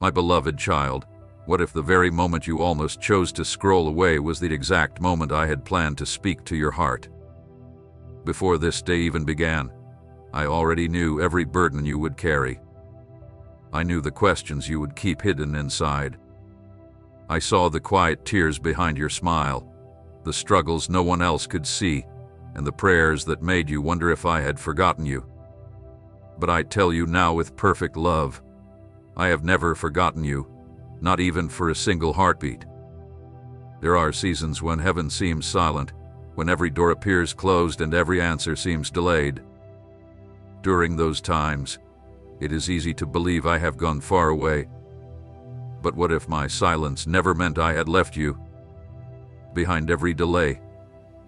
My beloved child, what if the very moment you almost chose to scroll away was the exact moment I had planned to speak to your heart? Before this day even began, I already knew every burden you would carry. I knew the questions you would keep hidden inside. I saw the quiet tears behind your smile, the struggles no one else could see, and the prayers that made you wonder if I had forgotten you. But I tell you now with perfect love, I have never forgotten you, not even for a single heartbeat. There are seasons when heaven seems silent, when every door appears closed and every answer seems delayed. During those times, it is easy to believe I have gone far away. But what if my silence never meant I had left you? Behind every delay,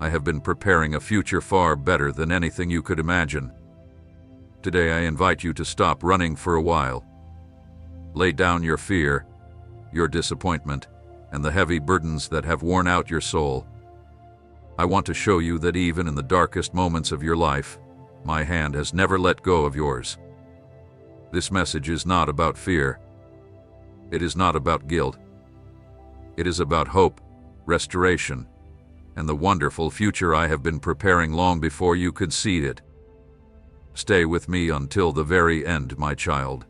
I have been preparing a future far better than anything you could imagine. Today I invite you to stop running for a while. Lay down your fear, your disappointment, and the heavy burdens that have worn out your soul. I want to show you that even in the darkest moments of your life, my hand has never let go of yours. This message is not about fear. It is not about guilt. It is about hope, restoration, and the wonderful future I have been preparing long before you could see it. Stay with me until the very end, my child.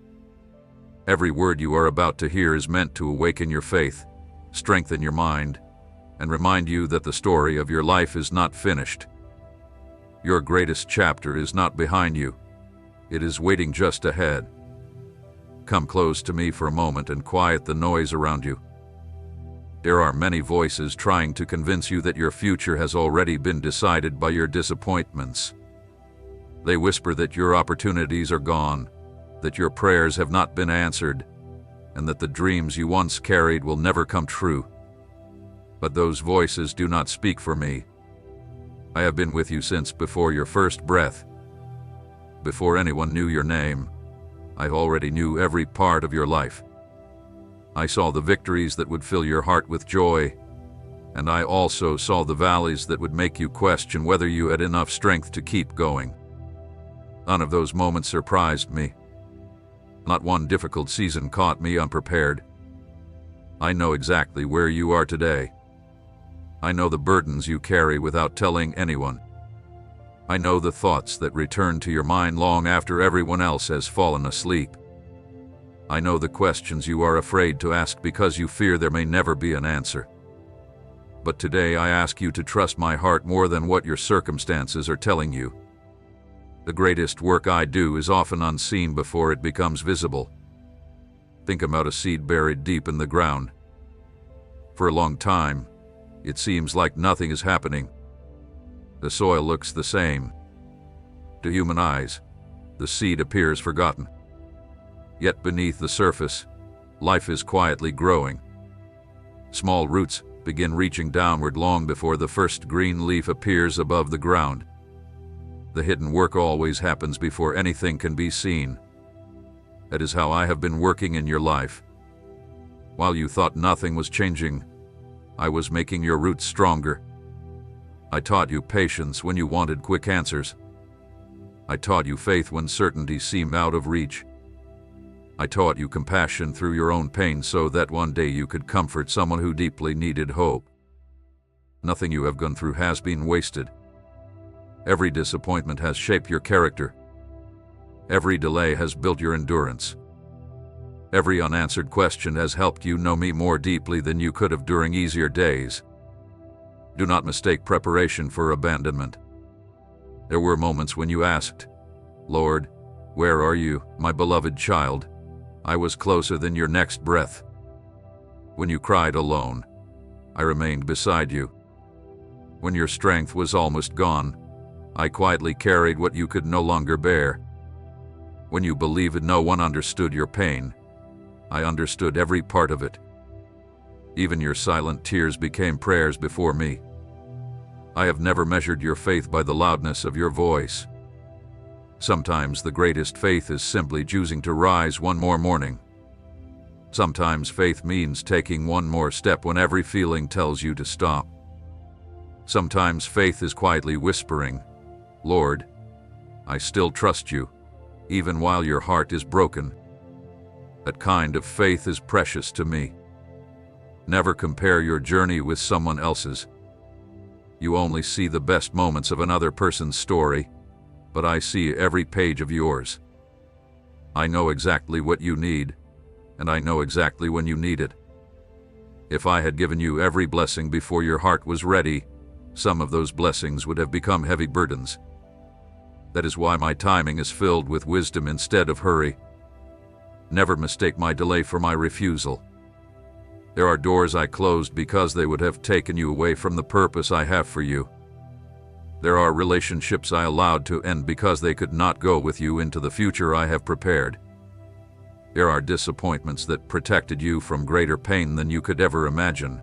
Every word you are about to hear is meant to awaken your faith, strengthen your mind, and remind you that the story of your life is not finished. Your greatest chapter is not behind you. It is waiting just ahead. Come close to me for a moment and quiet the noise around you. There are many voices trying to convince you that your future has already been decided by your disappointments. They whisper that your opportunities are gone, that your prayers have not been answered, and that the dreams you once carried will never come true. But those voices do not speak for me. I have been with you since before your first breath. Before anyone knew your name, I already knew every part of your life. I saw the victories that would fill your heart with joy, and I also saw the valleys that would make you question whether you had enough strength to keep going. None of those moments surprised me. Not one difficult season caught me unprepared. I know exactly where you are today. I know the burdens you carry without telling anyone. I know the thoughts that return to your mind long after everyone else has fallen asleep. I know the questions you are afraid to ask because you fear there may never be an answer. But today I ask you to trust my heart more than what your circumstances are telling you. The greatest work I do is often unseen before it becomes visible. Think about a seed buried deep in the ground. For a long time, it seems like nothing is happening. The soil looks the same. To human eyes, the seed appears forgotten. Yet beneath the surface, life is quietly growing. Small roots begin reaching downward long before the first green leaf appears above the ground. The hidden work always happens before anything can be seen. That is how I have been working in your life. While you thought nothing was changing, I was making your roots stronger. I taught you patience when you wanted quick answers. I taught you faith when certainty seemed out of reach. I taught you compassion through your own pain so that one day you could comfort someone who deeply needed hope. Nothing you have gone through has been wasted. Every disappointment has shaped your character. Every delay has built your endurance. Every unanswered question has helped you know me more deeply than you could have during easier days. Do not mistake preparation for abandonment. There were moments when you asked, "Lord, where are you, my beloved child?" I was closer than your next breath. When you cried alone, I remained beside you. When your strength was almost gone, I quietly carried what you could no longer bear. When you believed no one understood your pain, I understood every part of it. Even your silent tears became prayers before me. I have never measured your faith by the loudness of your voice. Sometimes the greatest faith is simply choosing to rise one more morning. Sometimes faith means taking one more step when every feeling tells you to stop. Sometimes faith is quietly whispering, "Lord, I still trust you, even while your heart is broken." That kind of faith is precious to me. Never compare your journey with someone else's. You only see the best moments of another person's story, but I see every page of yours. I know exactly what you need, and I know exactly when you need it. If I had given you every blessing before your heart was ready, some of those blessings would have become heavy burdens. That is why my timing is filled with wisdom instead of hurry. Never mistake my delay for my refusal. There are doors I closed because they would have taken you away from the purpose I have for you. There are relationships I allowed to end because they could not go with you into the future I have prepared. There are disappointments that protected you from greater pain than you could ever imagine.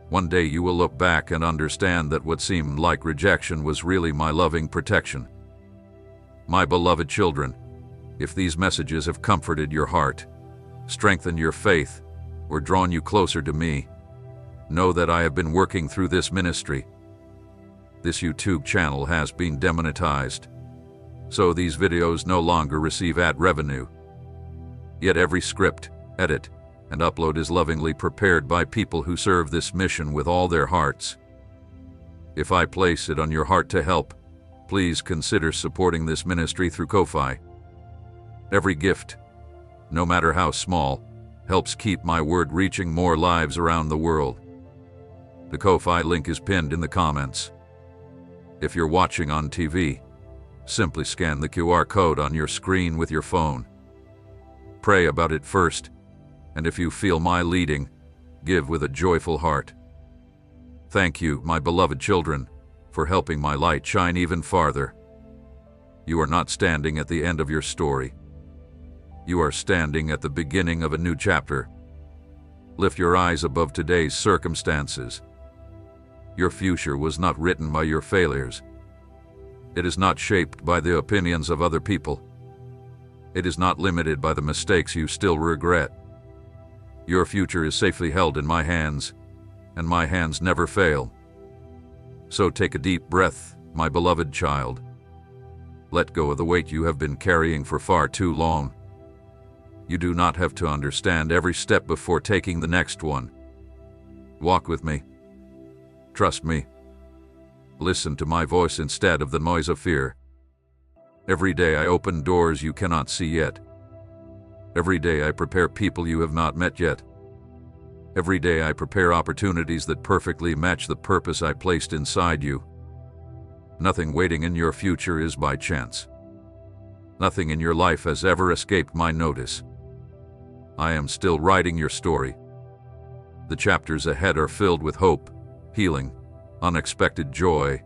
One day you will look back and understand that what seemed like rejection was really my loving protection. My beloved children, if these messages have comforted your heart, strengthened your faith, or drawn you closer to me, know that I have been working through this ministry. This YouTube channel has been demonetized, so these videos no longer receive ad revenue. Yet every script, edit, and upload is lovingly prepared by people who serve this mission with all their hearts. If I place it on your heart to help, please consider supporting this ministry through Ko-Fi. Every gift, no matter how small, helps keep my word reaching more lives around the world. The Ko-Fi link is pinned in the comments. If you're watching on TV, simply scan the QR code on your screen with your phone. Pray about it first, and if you feel my leading, give with a joyful heart. Thank you, my beloved children, for helping my light shine even farther. You are not standing at the end of your story. You are standing at the beginning of a new chapter. Lift your eyes above today's circumstances. Your future was not written by your failures. It is not shaped by the opinions of other people. It is not limited by the mistakes you still regret. Your future is safely held in my hands, and my hands never fail. So take a deep breath, my beloved child. Let go of the weight you have been carrying for far too long. You do not have to understand every step before taking the next one. Walk with me. Trust me. Listen to my voice instead of the noise of fear. Every day I open doors you cannot see yet. Every day I prepare people you have not met yet. Every day I prepare opportunities that perfectly match the purpose I placed inside you. Nothing waiting in your future is by chance. Nothing in your life has ever escaped my notice. I am still writing your story. The chapters ahead are filled with hope, healing, unexpected joy,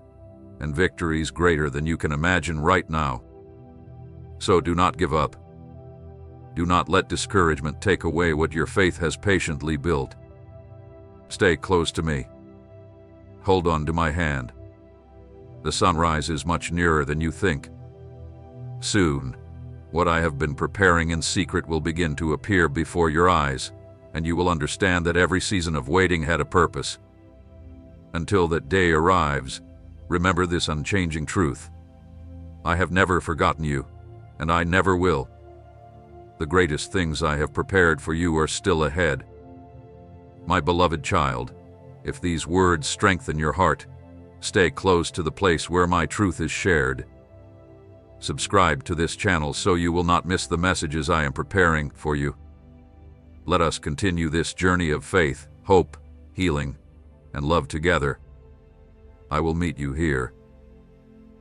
and victories greater than you can imagine right now. So do not give up. Do not let discouragement take away what your faith has patiently built. Stay close to me. Hold on to my hand. The sunrise is much nearer than you think. Soon, what I have been preparing in secret will begin to appear before your eyes, and you will understand that every season of waiting had a purpose. Until that day arrives, remember this unchanging truth. I have never forgotten you, and I never will. The greatest things I have prepared for you are still ahead. My beloved child, if these words strengthen your heart, stay close to the place where my truth is shared. Subscribe to this channel so you will not miss the messages I am preparing for you. Let us continue this journey of faith, hope, healing, and love together. I will meet you here.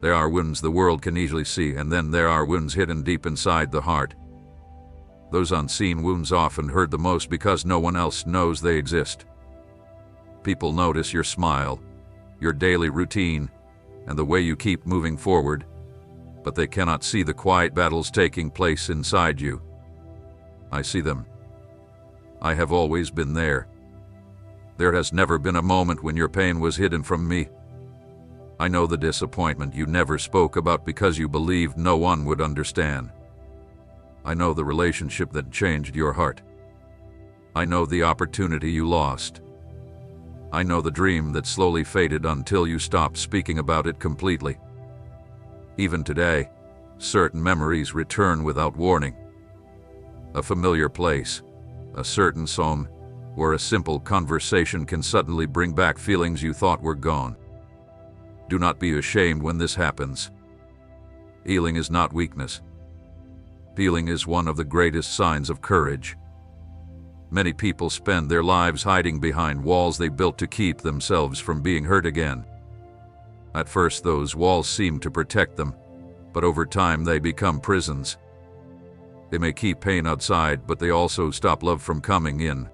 There are wounds the world can easily see, and then there are wounds hidden deep inside the heart. Those unseen wounds often hurt the most because no one else knows they exist. People notice your smile, your daily routine, and the way you keep moving forward, but they cannot see the quiet battles taking place inside you. I see them. I have always been there. There has never been a moment when your pain was hidden from me. I know the disappointment you never spoke about because you believed no one would understand. I know the relationship that changed your heart. I know the opportunity you lost. I know the dream that slowly faded until you stopped speaking about it completely. Even today, certain memories return without warning. A familiar place, a certain song, or a simple conversation can suddenly bring back feelings you thought were gone. Do not be ashamed when this happens. Healing is not weakness. Healing is one of the greatest signs of courage. Many people spend their lives hiding behind walls they built to keep themselves from being hurt again. At first, those walls seem to protect them, but over time they become prisons. They may keep pain outside, but they also stop love from coming in.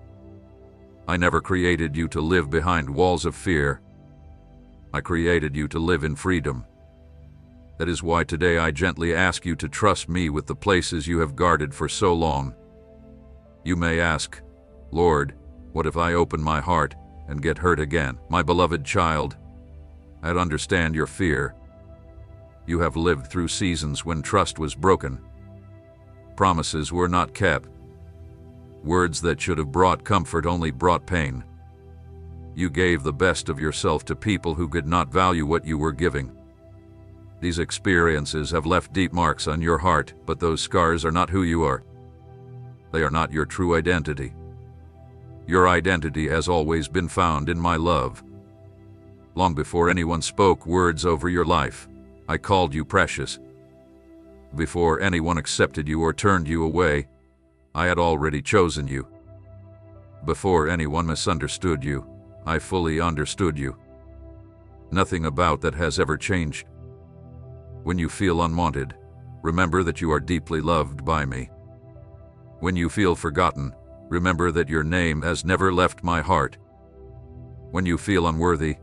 I never created you to live behind walls of fear. I created you to live in freedom. That is why today I gently ask you to trust me with the places you have guarded for so long. You may ask, Lord, what if I open my heart and get hurt again? My beloved child, I understand your fear. You have lived through seasons when trust was broken. Promises were not kept. Words that should have brought comfort only brought pain. You gave the best of yourself to people who could not value what you were giving. These experiences have left deep marks on your heart, but those scars are not who you are. They are not your true identity. Your identity has always been found in my love. Long before anyone spoke words over your life, I called you precious. Before anyone accepted you or turned you away, I had already chosen you. Before anyone misunderstood you, I fully understood you. Nothing about that has ever changed. When you feel unwanted, remember that you are deeply loved by me. When you feel forgotten, remember that your name has never left my heart. When you feel unworthy,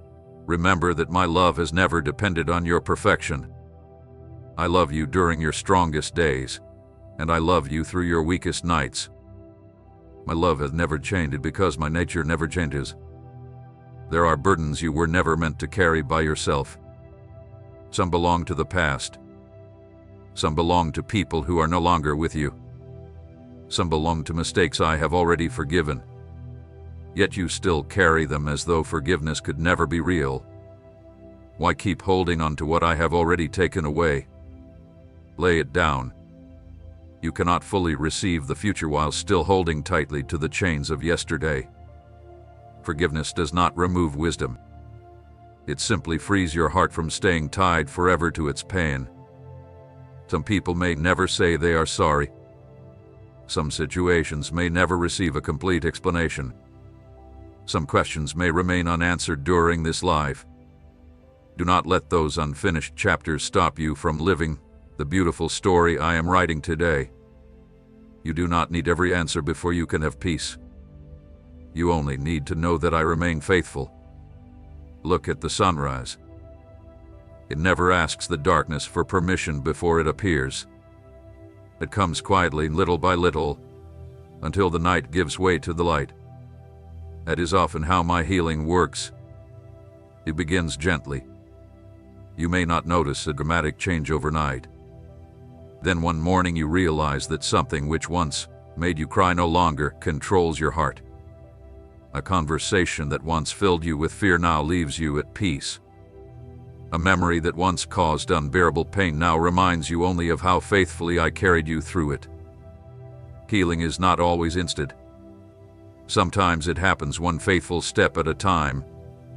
remember that my love has never depended on your perfection. I love you during your strongest days, and I love you through your weakest nights. My love has never changed because my nature never changes. There are burdens you were never meant to carry by yourself. Some belong to the past. Some belong to people who are no longer with you. Some belong to mistakes I have already forgiven. Yet you still carry them as though forgiveness could never be real. Why keep holding on to what I have already taken away? Lay it down. You cannot fully receive the future while still holding tightly to the chains of yesterday. Forgiveness does not remove wisdom. It simply frees your heart from staying tied forever to its pain. Some people may never say they are sorry. Some situations may never receive a complete explanation. Some questions may remain unanswered during this life. Do not let those unfinished chapters stop you from living the beautiful story I am writing today. You do not need every answer before you can have peace. You only need to know that I remain faithful. Look at the sunrise. It never asks the darkness for permission before it appears. It comes quietly, little by little, until the night gives way to the light. That is often how my healing works. It begins gently. You may not notice a dramatic change overnight. Then one morning you realize that something which once made you cry no longer controls your heart. A conversation that once filled you with fear now leaves you at peace. A memory that once caused unbearable pain now reminds you only of how faithfully I carried you through it. Healing is not always instant. Sometimes it happens one faithful step at a time,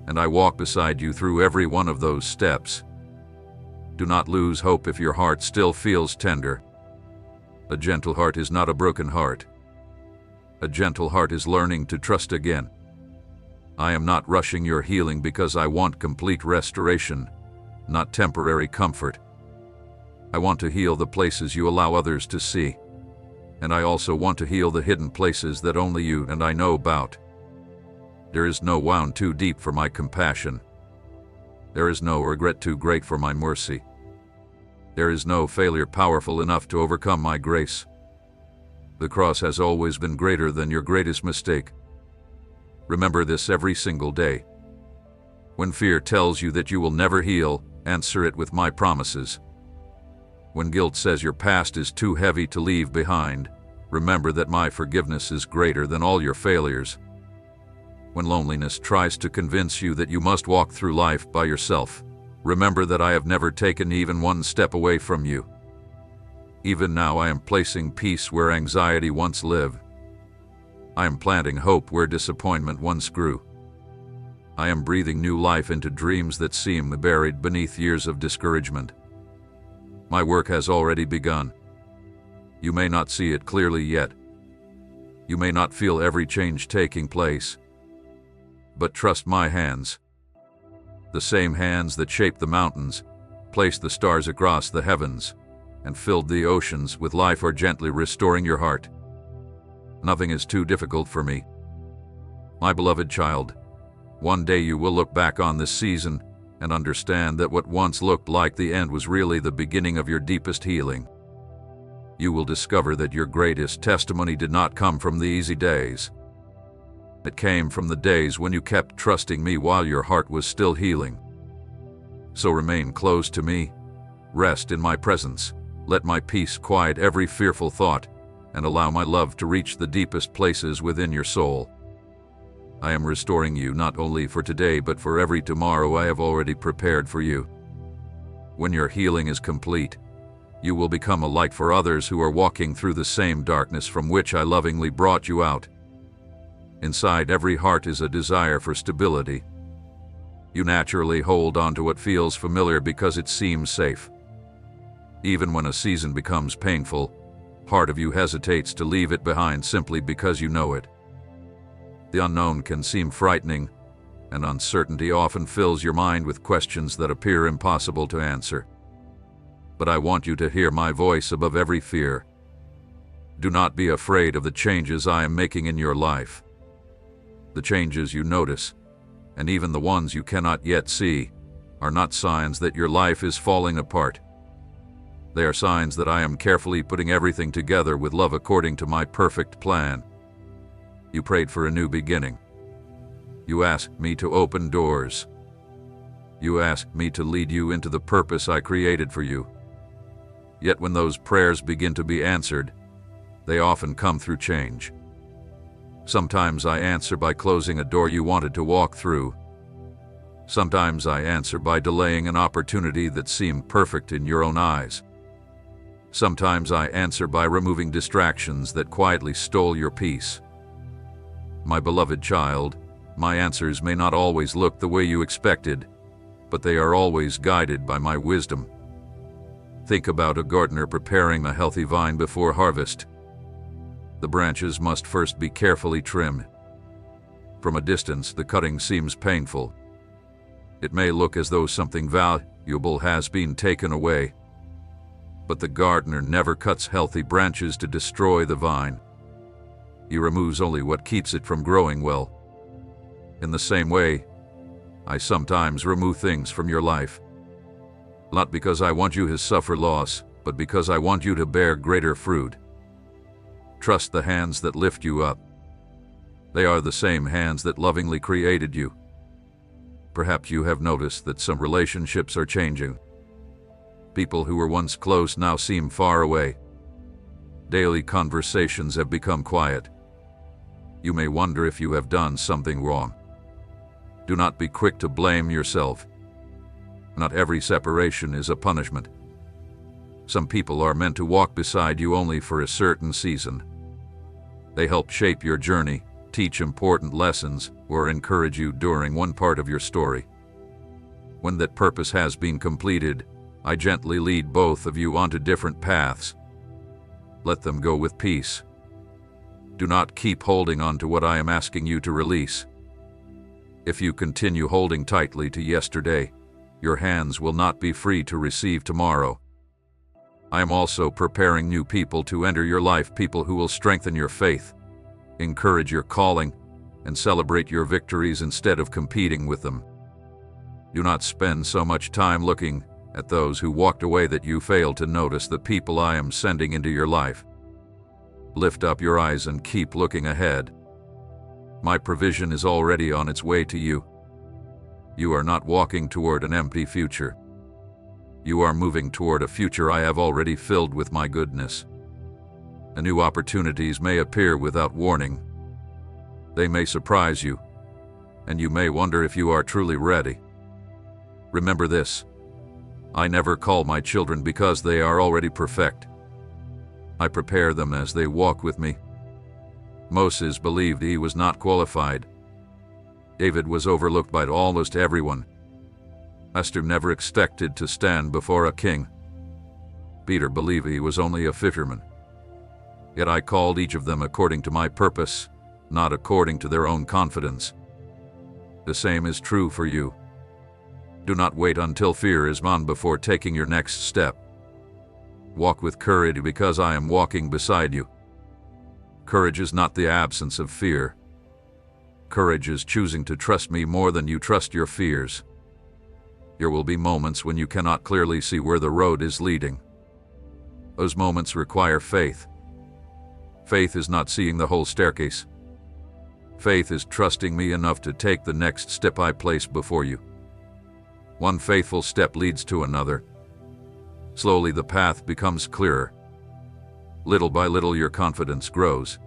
and I walk beside you through every one of those steps. Do not lose hope if your heart still feels tender. A gentle heart is not a broken heart. A gentle heart is learning to trust again. I am not rushing your healing because I want complete restoration, not temporary comfort. I want to heal the places you allow others to see. And I also want to heal the hidden places that only you and I know about. There is no wound too deep for my compassion. There is no regret too great for my mercy. There is no failure powerful enough to overcome my grace. The cross has always been greater than your greatest mistake. Remember this every single day. When fear tells you that you will never heal, answer it with my promises. When guilt says your past is too heavy to leave behind, remember that my forgiveness is greater than all your failures. When loneliness tries to convince you that you must walk through life by yourself, remember that I have never taken even one step away from you. Even now I am placing peace where anxiety once lived. I am planting hope where disappointment once grew. I am breathing new life into dreams that seem buried beneath years of discouragement. My work has already begun. You may not see it clearly yet. You may not feel every change taking place. But trust my hands. The same hands that shaped the mountains, placed the stars across the heavens, and filled the oceans with life are gently restoring your heart. Nothing is too difficult for me. My beloved child, one day you will look back on this season and understand that what once looked like the end was really the beginning of your deepest healing. You will discover that your greatest testimony did not come from the easy days. It came from the days when you kept trusting me while your heart was still healing. So remain close to me, rest in my presence, let my peace quiet every fearful thought, and allow my love to reach the deepest places within your soul. I am restoring you not only for today but for every tomorrow I have already prepared for you. When your healing is complete, you will become a light for others who are walking through the same darkness from which I lovingly brought you out. Inside every heart is a desire for stability. You naturally hold on to what feels familiar because it seems safe. Even when a season becomes painful, part of you hesitates to leave it behind simply because you know it. The unknown can seem frightening, and uncertainty often fills your mind with questions that appear impossible to answer. But I want you to hear my voice above every fear. Do not be afraid of the changes I am making in your life. The changes you notice, and even the ones you cannot yet see, are not signs that your life is falling apart. They are signs that I am carefully putting everything together with love according to my perfect plan. You prayed for a new beginning. You asked me to open doors. You asked me to lead you into the purpose I created for you. Yet when those prayers begin to be answered, they often come through change. Sometimes I answer by closing a door you wanted to walk through. Sometimes I answer by delaying an opportunity that seemed perfect in your own eyes. Sometimes I answer by removing distractions that quietly stole your peace. My beloved child, my answers may not always look the way you expected, but they are always guided by my wisdom. Think about a gardener preparing a healthy vine before harvest. The branches must first be carefully trimmed. From a distance, the cutting seems painful. It may look as though something valuable has been taken away. But the gardener never cuts healthy branches to destroy the vine. He removes only what keeps it from growing well. In the same way, I sometimes remove things from your life. Not because I want you to suffer loss, but because I want you to bear greater fruit. Trust the hands that lift you up. They are the same hands that lovingly created you. Perhaps you have noticed that some relationships are changing. People who were once close now seem far away. Daily conversations have become quiet. You may wonder if you have done something wrong. Do not be quick to blame yourself. Not every separation is a punishment. Some people are meant to walk beside you only for a certain season. They help shape your journey, teach important lessons, or encourage you during one part of your story. When that purpose has been completed, I gently lead both of you onto different paths. Let them go with peace. Do not keep holding on to what I am asking you to release. If you continue holding tightly to yesterday, your hands will not be free to receive tomorrow. I am also preparing new people to enter your life, people who will strengthen your faith, encourage your calling, and celebrate your victories instead of competing with them. Do not spend so much time looking at those who walked away that you fail to notice the people I am sending into your life. Lift up your eyes and keep looking ahead. My provision is already on its way to you. You are not walking toward an empty future. You are moving toward a future I have already filled with my goodness. And new opportunities may appear without warning. They may surprise you, and you may wonder if you are truly ready. Remember this: I never call my children because they are already perfect. I prepare them as they walk with me. Moses believed he was not qualified. David was overlooked by almost everyone. Esther never expected to stand before a king. Peter believed he was only a fisherman. Yet I called each of them according to my purpose, not according to their own confidence. The same is true for you. Do not wait until fear is gone before taking your next step. Walk with courage because I am walking beside you. Courage is not the absence of fear. Courage is choosing to trust me more than you trust your fears. There will be moments when you cannot clearly see where the road is leading. Those moments require faith. Faith is not seeing the whole staircase. Faith is trusting me enough to take the next step I place before you. One faithful step leads to another. Slowly the path becomes clearer. Little by little your confidence grows.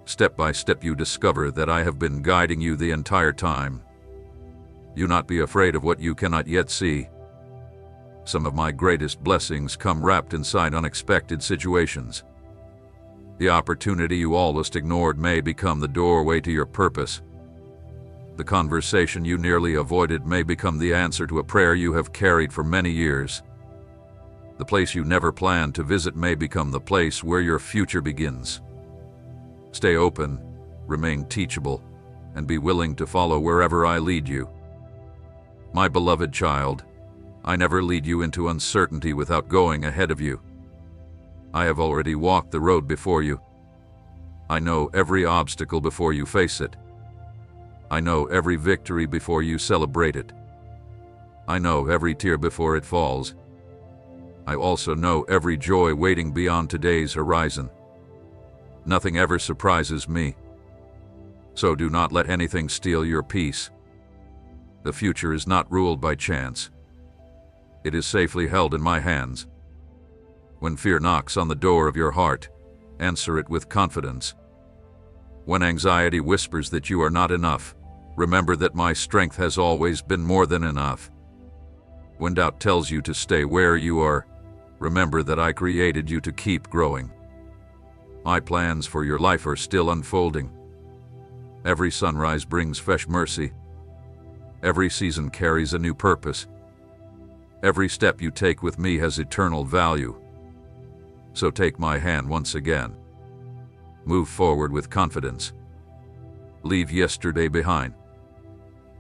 Step by step you discover that I have been guiding you the entire time. Do not be afraid of what you cannot yet see. Some of my greatest blessings come wrapped inside unexpected situations. The opportunity you almost ignored may become the doorway to your purpose. The conversation you nearly avoided may become the answer to a prayer you have carried for many years. The place you never planned to visit may become the place where your future begins. Stay open, remain teachable, and be willing to follow wherever I lead you. My beloved child, I never lead you into uncertainty without going ahead of you. I have already walked the road before you. I know every obstacle before you face it. I know every victory before you celebrate it. I know every tear before it falls. I also know every joy waiting beyond today's horizon. Nothing ever surprises me. So do not let anything steal your peace. The future is not ruled by chance. It is safely held in my hands. When fear knocks on the door of your heart, answer it with confidence. When anxiety whispers that you are not enough, remember that my strength has always been more than enough. When doubt tells you to stay where you are, remember that I created you to keep growing. My plans for your life are still unfolding. Every sunrise brings fresh mercy. Every season carries a new purpose. Every step you take with me has eternal value. So take my hand once again. Move forward with confidence. Leave yesterday behind.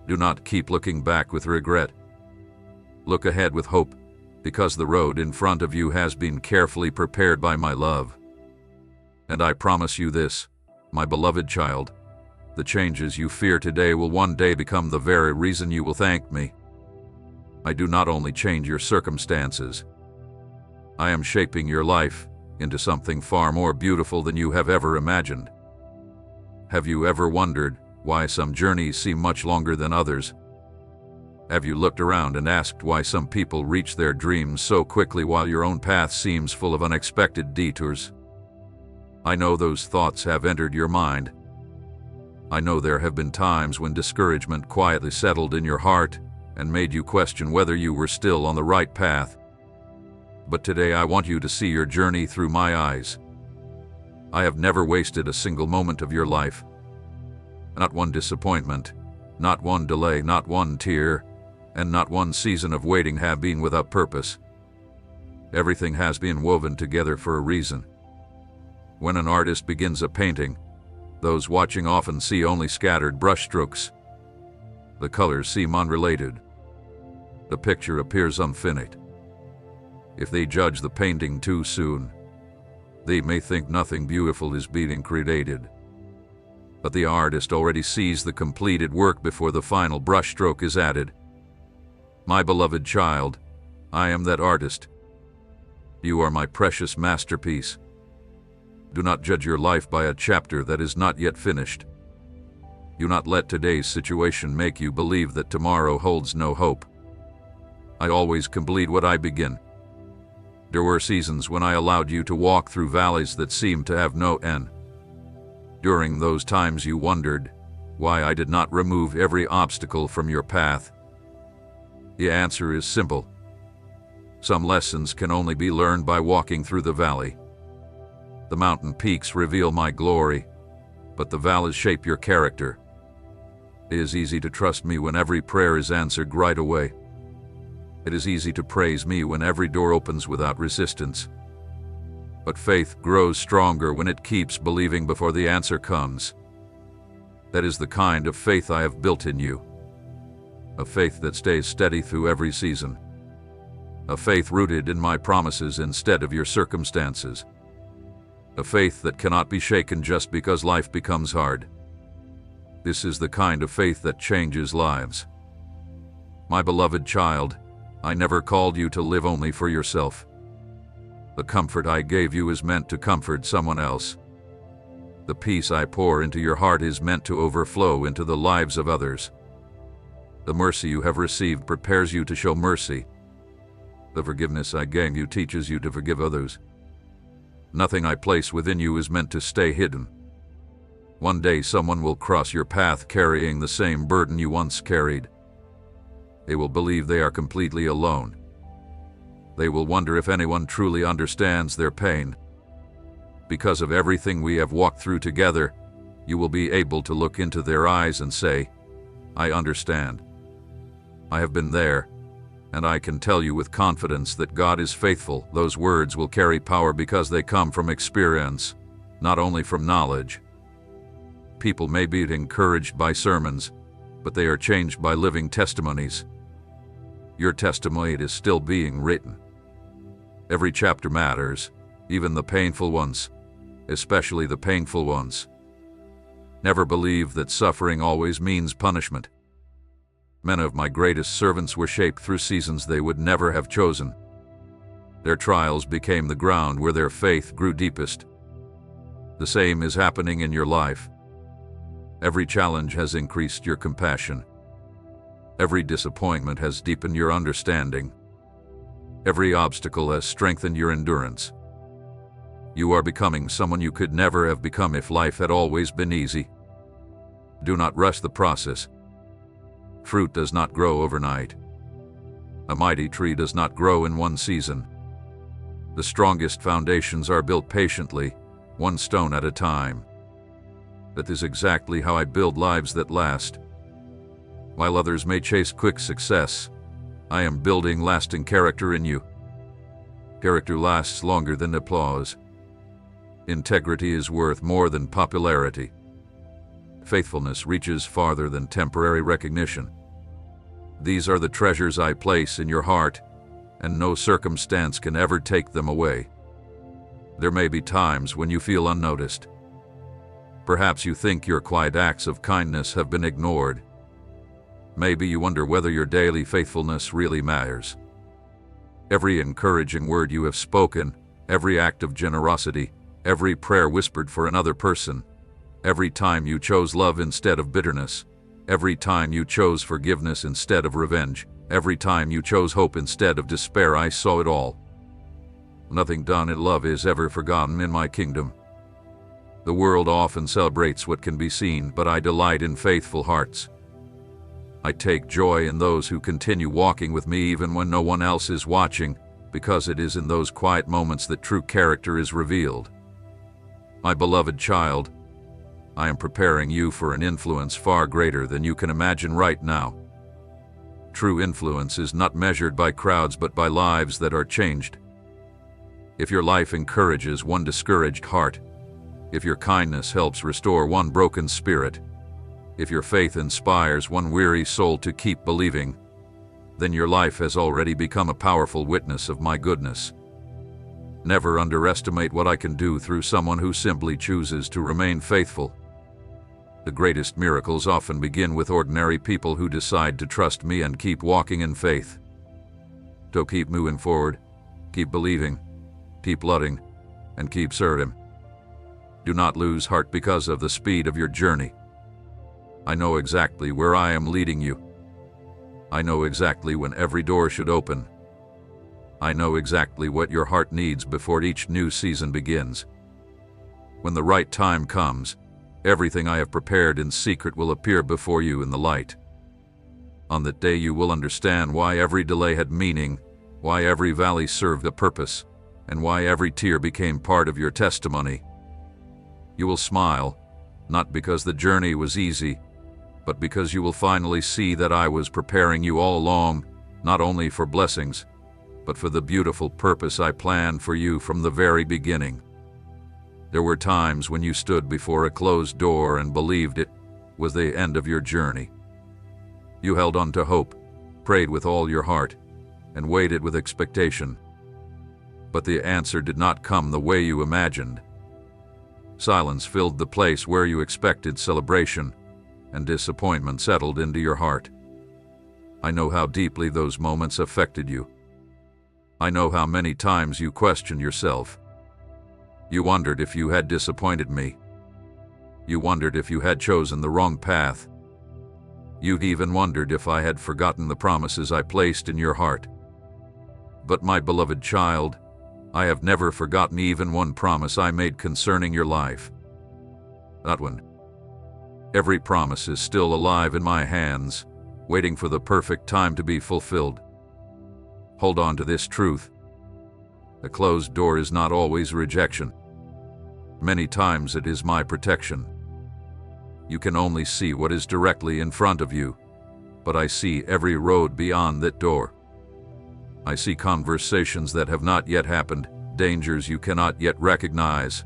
Do not keep looking back with regret. Look ahead with hope, because the road in front of you has been carefully prepared by my love. And I promise you this, my beloved child, the changes you fear today will one day become the very reason you will thank me. I do not only change your circumstances. I am shaping your life into something far more beautiful than you have ever imagined. Have you ever wondered why some journeys seem much longer than others? Have you looked around and asked why some people reach their dreams so quickly while your own path seems full of unexpected detours? I know those thoughts have entered your mind. I know there have been times when discouragement quietly settled in your heart and made you question whether you were still on the right path. But today I want you to see your journey through my eyes. I have never wasted a single moment of your life. Not one disappointment, not one delay, not one tear, and not one season of waiting have been without purpose. Everything has been woven together for a reason. When an artist begins a painting, those watching often see only scattered brushstrokes. The colors seem unrelated. The picture appears unfinished. If they judge the painting too soon, they may think nothing beautiful is being created. But the artist already sees the completed work before the final brushstroke is added. My beloved child, I am that artist. You are my precious masterpiece. Do not judge your life by a chapter that is not yet finished. Do not let today's situation make you believe that tomorrow holds no hope. I always complete what I begin. There were seasons when I allowed you to walk through valleys that seemed to have no end. During those times you wondered why I did not remove every obstacle from your path. The answer is simple. Some lessons can only be learned by walking through the valley. The mountain peaks reveal my glory, but the valleys shape your character. It is easy to trust me when every prayer is answered right away. It is easy to praise me when every door opens without resistance. But faith grows stronger when it keeps believing before the answer comes. That is the kind of faith I have built in you. A faith that stays steady through every season. A faith rooted in my promises instead of your circumstances. A faith that cannot be shaken just because life becomes hard. This is the kind of faith that changes lives. My beloved child, I never called you to live only for yourself. The comfort I gave you is meant to comfort someone else. The peace I pour into your heart is meant to overflow into the lives of others. The mercy you have received prepares you to show mercy. The forgiveness I gave you teaches you to forgive others. Nothing I place within you is meant to stay hidden. One day someone will cross your path carrying the same burden you once carried. They will believe they are completely alone. They will wonder if anyone truly understands their pain. Because of everything we have walked through together, you will be able to look into their eyes and say, I understand. I have been there, and I can tell you with confidence that God is faithful. Those words will carry power because they come from experience, not only from knowledge. People may be encouraged by sermons, but they are changed by living testimonies. Your testimony is still being written. Every chapter matters, even the painful ones, especially the painful ones. Never believe that suffering always means punishment. Many of my greatest servants were shaped through seasons they would never have chosen. Their trials became the ground where their faith grew deepest. The same is happening in your life. Every challenge has increased your compassion. Every disappointment has deepened your understanding. Every obstacle has strengthened your endurance. You are becoming someone you could never have become if life had always been easy. Do not rush the process. Fruit does not grow overnight. A mighty tree does not grow in one season. The strongest foundations are built patiently, one stone at a time. That is exactly how I build lives that last. While others may chase quick success, I am building lasting character in you. Character lasts longer than applause. Integrity is worth more than popularity. Faithfulness reaches farther than temporary recognition. These are the treasures I place in your heart, and no circumstance can ever take them away. There may be times when you feel unnoticed. Perhaps you think your quiet acts of kindness have been ignored. Maybe you wonder whether your daily faithfulness really matters. Every encouraging word you have spoken, every act of generosity, every prayer whispered for another person, every time you chose love instead of bitterness, every time you chose forgiveness instead of revenge, every time you chose hope instead of despair, I saw it all. Nothing done in love is ever forgotten in my kingdom. The world often celebrates what can be seen, but I delight in faithful hearts. I take joy in those who continue walking with me even when no one else is watching, because it is in those quiet moments that true character is revealed. My beloved child, I am preparing you for an influence far greater than you can imagine right now. True influence is not measured by crowds but by lives that are changed. If your life encourages one discouraged heart, if your kindness helps restore one broken spirit, if your faith inspires one weary soul to keep believing, then your life has already become a powerful witness of my goodness. Never underestimate what I can do through someone who simply chooses to remain faithful. The greatest miracles often begin with ordinary people who decide to trust me and keep walking in faith. So keep moving forward, keep believing, keep loving, and keep serving. Do not lose heart because of the speed of your journey. I know exactly where I am leading you. I know exactly when every door should open. I know exactly what your heart needs before each new season begins. When the right time comes, everything I have prepared in secret will appear before you in the light. On that day you will understand why every delay had meaning, why every valley served a purpose, and why every tear became part of your testimony. You will smile, not because the journey was easy, but because you will finally see that I was preparing you all along, not only for blessings, but for the beautiful purpose I planned for you from the very beginning. There were times when you stood before a closed door and believed it was the end of your journey. You held on to hope, prayed with all your heart, and waited with expectation. But the answer did not come the way you imagined. Silence filled the place where you expected celebration, and disappointment settled into your heart. I know how deeply those moments affected you. I know how many times you questioned yourself. You wondered if you had disappointed me. You wondered if you had chosen the wrong path. You even wondered if I had forgotten the promises I placed in your heart. But my beloved child, I have never forgotten even one promise I made concerning your life. That one. Every promise is still alive in my hands, waiting for the perfect time to be fulfilled. Hold on to this truth. A closed door is not always rejection. Many times it is my protection. You can only see what is directly in front of you, but I see every road beyond that door. I see conversations that have not yet happened, dangers you cannot yet recognize,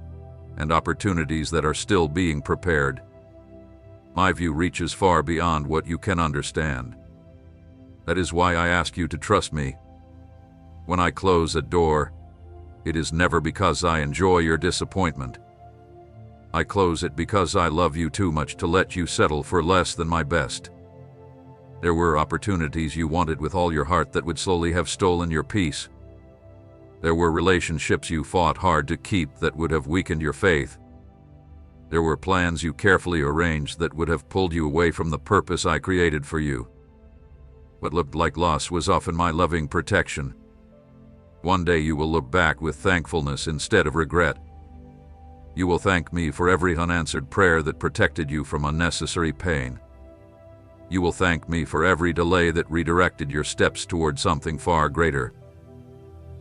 and opportunities that are still being prepared. My view reaches far beyond what you can understand. That is why I ask you to trust me. When I close a door, it is never because I enjoy your disappointment. I close it because I love you too much to let you settle for less than my best. There were opportunities you wanted with all your heart that would slowly have stolen your peace. There were relationships you fought hard to keep that would have weakened your faith. There were plans you carefully arranged that would have pulled you away from the purpose I created for you. What looked like loss was often my loving protection. One day you will look back with thankfulness instead of regret. You will thank me for every unanswered prayer that protected you from unnecessary pain. You will thank me for every delay that redirected your steps toward something far greater.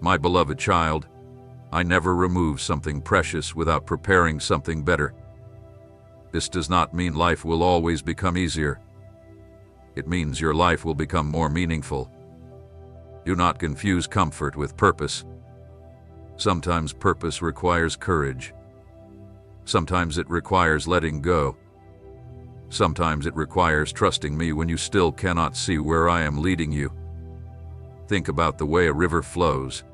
My beloved child, I never remove something precious without preparing something better. This does not mean life will always become easier. It means your life will become more meaningful. Do not confuse comfort with purpose. Sometimes purpose requires courage. Sometimes it requires letting go. Sometimes it requires trusting me when you still cannot see where I am leading you. Think about the way a river flows.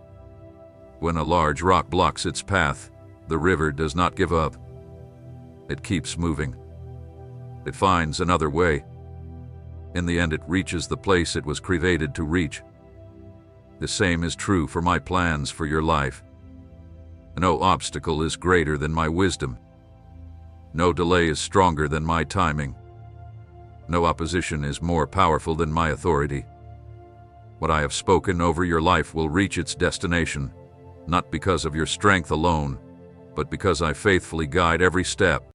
When a large rock blocks its path, the river does not give up. It keeps moving. It finds another way. In the end, it reaches the place it was created to reach. The same is true for my plans for your life. No obstacle is greater than my wisdom. No delay is stronger than my timing. No opposition is more powerful than my authority. What I have spoken over your life will reach its destination, not because of your strength alone, but because I faithfully guide every step.